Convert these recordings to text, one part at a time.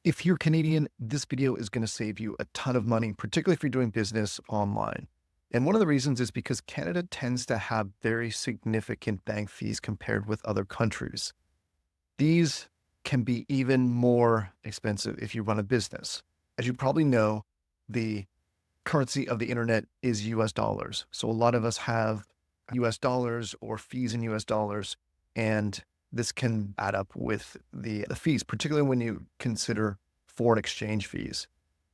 If you're Canadian, this video is going to save you a ton of money, particularly if you're doing business online. And one of the reasons is because Canada tends to have very significant bank fees compared with other countries. These can be even more expensive if you run a business. As you probably know, the currency of the internet is US dollars. So a lot of us have US dollars or fees in US dollars, and this can add up with the fees, particularly when you consider foreign exchange fees.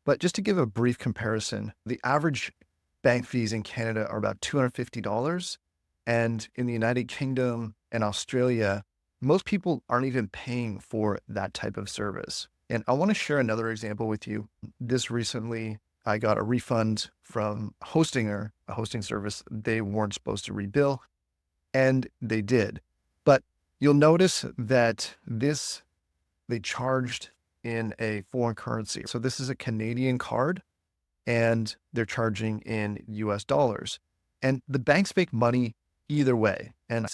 But just to give a brief comparison, the average bank fees in Canada are about $250. And in the United Kingdom and Australia, most people aren't even paying for that type of service. And I want to share another example with you. This recently, I got a refund from Hostinger, a hosting service. They weren't supposed to rebill, and they did. But you'll notice that they charged in a foreign currency. So this is a Canadian card, and they're charging in US dollars. And the banks make money either way. And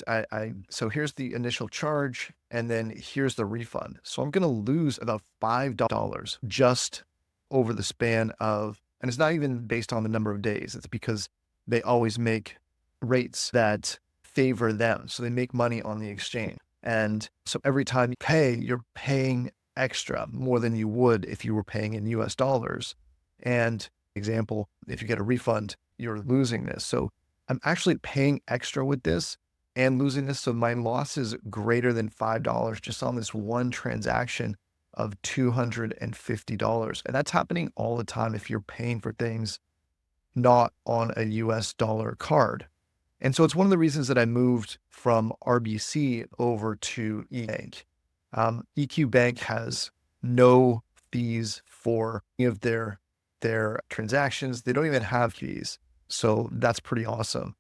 so here's the initial charge, and then here's the refund. So I'm going to lose about $5 just over the span of, and it's not even based on the number of days. It's because they always make rates that favor them. So they make money on the exchange. And so every time you pay, you're paying extra more than you would if you were paying in US dollars. And example, if you get a refund, you're losing this. So I'm actually paying extra with this and losing this. So my loss is greater than $5 just on this one transaction of $250. And that's happening all the time if you're paying for things not on a US dollar card. And so it's one of the reasons that I moved from RBC over to eBank. EQ Bank has no fees for any of their transactions. They don't even have fees. So that's pretty awesome.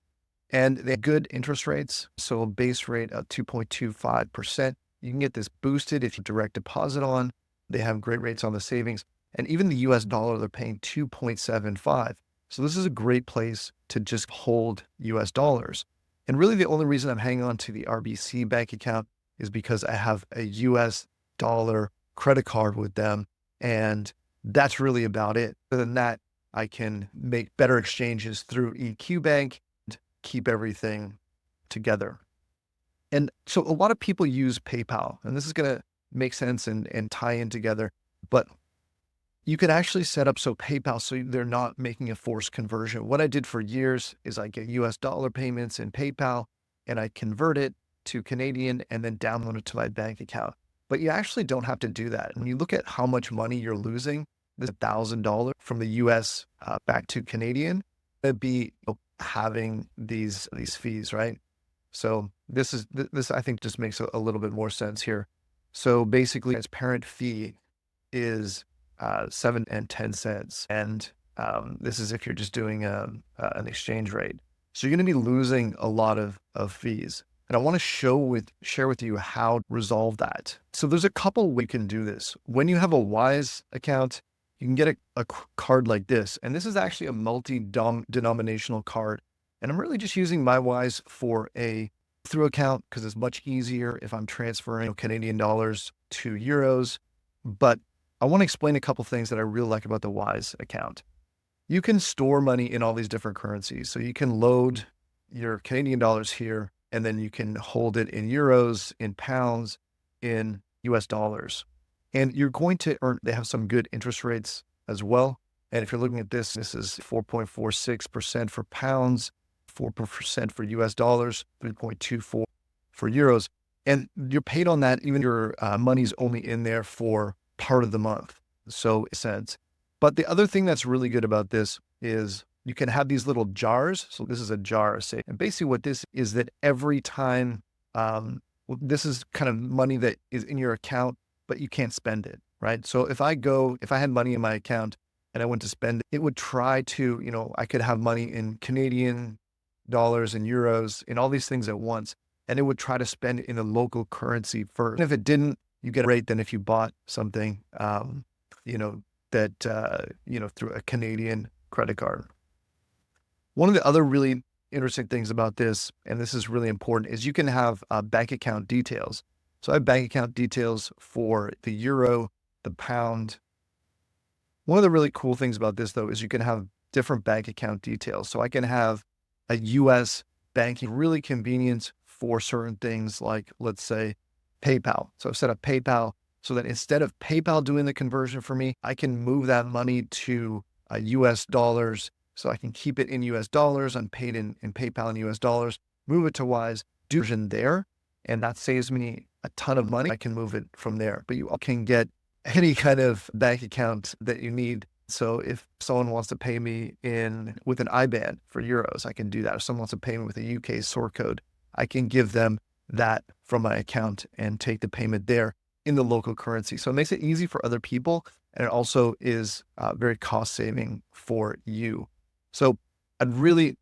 And they have good interest rates. So a base rate of 2.25%. You can get this boosted if you direct deposit on. They have great rates on the savings. And even the US dollar, they're paying 2.75. So this is a great place to just hold US dollars. And really the only reason I'm hanging on to the RBC bank account is because I have a US dollar credit card with them. And that's really about it. Other than that, I can make better exchanges through EQ Bank and keep everything together. And so a lot of people use PayPal, and this is going to make sense and tie in together. But you could actually set up so PayPal, so they're not making a forced conversion. What I did for years is I get US dollar payments in PayPal, and I convert it to Canadian and then download it to my bank account. But you actually don't have to do that. When you look at how much money you're losing, this $1,000 from the US back to Canadian, it'd be having these fees, right? So this I think just makes a little bit more sense here. So basically, transparent fee is 7 and 10 cents, and this is if you're just doing an exchange rate. So you're going to be losing a lot of fees. And I want to share with you how to resolve that. So there's a couple ways you can do this. When you have a Wise account, you can get a card like this. And this is actually a multi-denominational card. And I'm really just using my Wise for a through account because it's much easier if I'm transferring Canadian dollars to euros. But I want to explain a couple things that I really like about the Wise account. You can store money in all these different currencies. So you can load your Canadian dollars here, and then you can hold it in euros, in pounds, in US dollars. And you're going to earn, they have some good interest rates as well. And if you're looking at this is 4.46% for pounds, 4% for US dollars, 3.24 for euros. And you're paid on that, even your money's only in there for part of the month. So it sense. But the other thing that's really good about this is you can have these little jars. So this is a jar, say, and basically what this is that every time, this is kind of money that is in your account, but you can't spend it, right? So if I had money in my account and I went to spend it, it would try to, I could have money in Canadian dollars and euros and all these things at once. And it would try to spend it in the local currency first. And if it didn't, you get a rate than if you bought something, through a Canadian credit card. One of the other really interesting things about this, and this is really important, is you can have bank account details. So I have bank account details for the euro the pound. One of the really cool things about this, though, is you can have different bank account details. So I can have a US banking, really convenient for certain things like, let's say, PayPal. So I've set up PayPal so that instead of PayPal doing the conversion for me, I can move that money to US dollars. So I can keep it in US dollars. I'm paid in PayPal in US dollars, move it to Wise, do it there. And that saves me a ton of money. I can move it from there. But you can get any kind of bank account that you need. So if someone wants to pay me in with an IBAN for euros, I can do that. If someone wants to pay me with a UK sort code, I can give them that from my account and take the payment there in the local currency. So it makes it easy for other people. And it also is very cost saving for you. So I'd really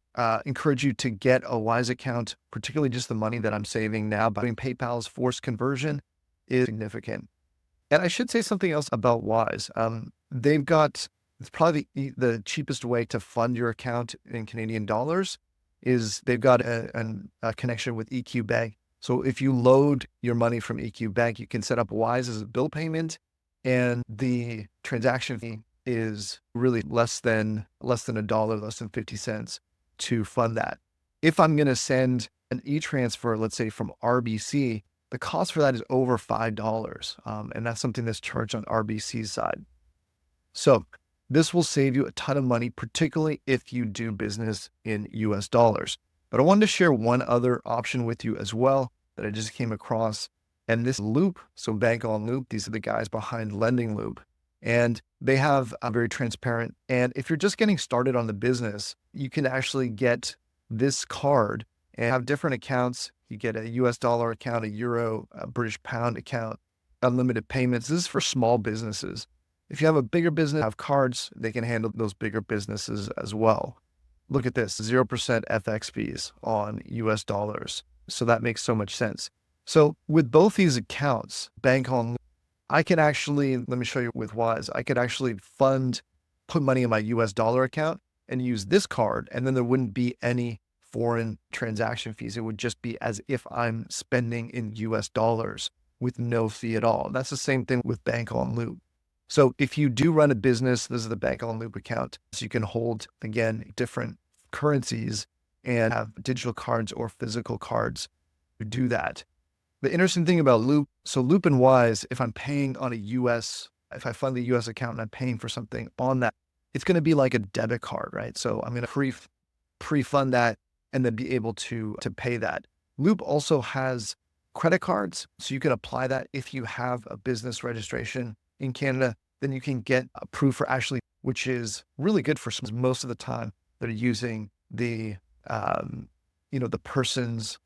encourage you to get a Wise account, particularly just the money that I'm saving now by doing PayPal's forced conversion is significant. And I should say something else about Wise. They've got, it's probably the cheapest way to fund your account in Canadian dollars is they've got a connection with EQ Bank. So if you load your money from EQ Bank, you can set up Wise as a bill payment, and the transaction fee is really less than $1, less than 50 cents to fund that. If I'm going to send an e-transfer, let's say from RBC, the cost for that is over $5. And that's something that's charged on RBC's side. So this will save you a ton of money, particularly if you do business in US dollars. But I wanted to share one other option with you as well that I just came across. And this Loop, so bankonloop, these are the guys behind Lending Loop. And they have a very transparent. And if you're just getting started on the business, you can actually get this card and have different accounts. You get a US dollar account, a euro, a British pound account, unlimited payments. This is for small businesses. If you have a bigger business, have cards, they can handle those bigger businesses as well. Look at this, 0% FX fees on US dollars. So that makes so much sense. So with both these accounts, bankonloop, I can actually, let me show you with Wise, I could actually put money in my US dollar account and use this card, and then there wouldn't be any foreign transaction fees. It would just be as if I'm spending in US dollars with no fee at all. That's the same thing with bankonloop. So if you do run a business, this is the bankonloop account. So you can hold, again, different currencies and have digital cards or physical cards to do that. The interesting thing about Loop, so Loop and Wise, if I'm paying on if I fund the US account and I'm paying for something on that, it's going to be like a debit card, right? So I'm going to pre-fund that and then be able to pay that. Loop also has credit cards. So you can apply that if you have a business registration in Canada, then you can get approved for actually, which is really good for most of the time that are using the, the person's,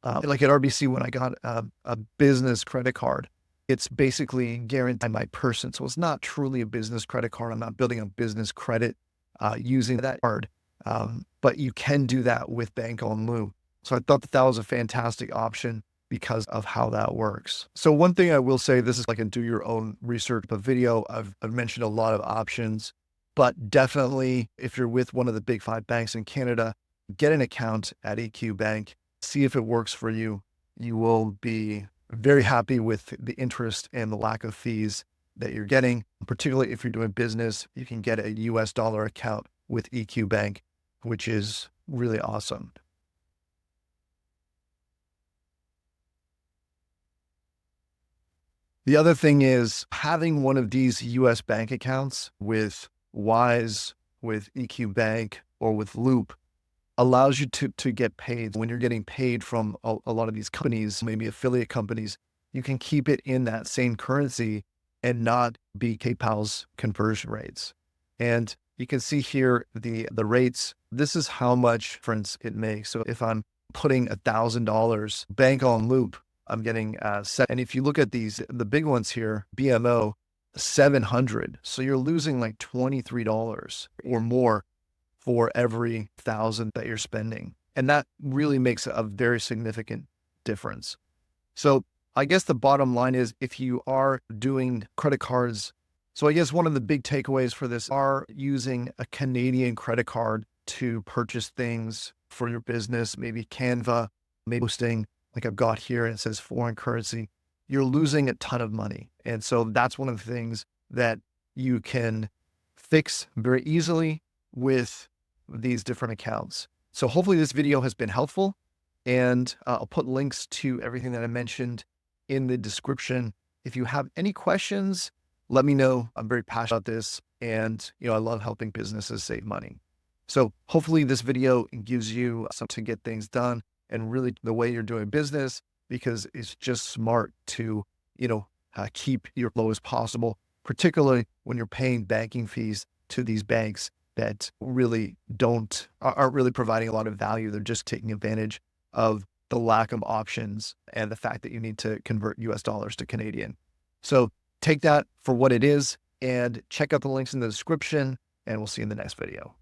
like at RBC, when I got a business credit card, it's basically guaranteed by my person. So it's not truly a business credit card. I'm not building a business credit using that card. But you can do that with bankonloop. So I thought that was a fantastic option because of how that works. So one thing I will say, this is like a do your own research video. I've mentioned a lot of options, but definitely if you're with one of the big 5 banks in Canada, get an account at EQ Bank, see if it works for you. You will be very happy with the interest and the lack of fees that you're getting, particularly if you're doing business. You can get a US dollar account with EQ Bank, which is really awesome. The other thing is having one of these US bank accounts with Wise, with EQ Bank, or with Loop allows you to get paid. When you're getting paid from a lot of these companies, maybe affiliate companies, you can keep it in that same currency and not be PayPal's conversion rates. And you can see here the rates. This is how much difference it makes. So if I'm putting $1,000 bankonloop, I'm getting and if you look at these, the big ones here, BMO, 700. So you're losing like $23 or more for every 1,000 that you're spending. And that really makes a very significant difference. So I guess the bottom line is if you are doing credit cards, so I guess one of the big takeaways for this are using a Canadian credit card to purchase things for your business, maybe Canva, maybe hosting, like I've got here, and it says foreign currency. you're losing a ton of money. And so that's one of the things that you can fix very easily with these different accounts. So hopefully this video has been helpful, and I'll put links to everything that I mentioned in the description. If you have any questions, let me know. I'm very passionate about this, and I love helping businesses save money. So hopefully this video gives you something to get things done and really the way you're doing business, because it's just smart to, keep your low as possible, particularly when you're paying banking fees to these banks that really aren't really providing a lot of value. They're just taking advantage of the lack of options and the fact that you need to convert US dollars to Canadian. So take that for what it is and check out the links in the description, and we'll see you in the next video.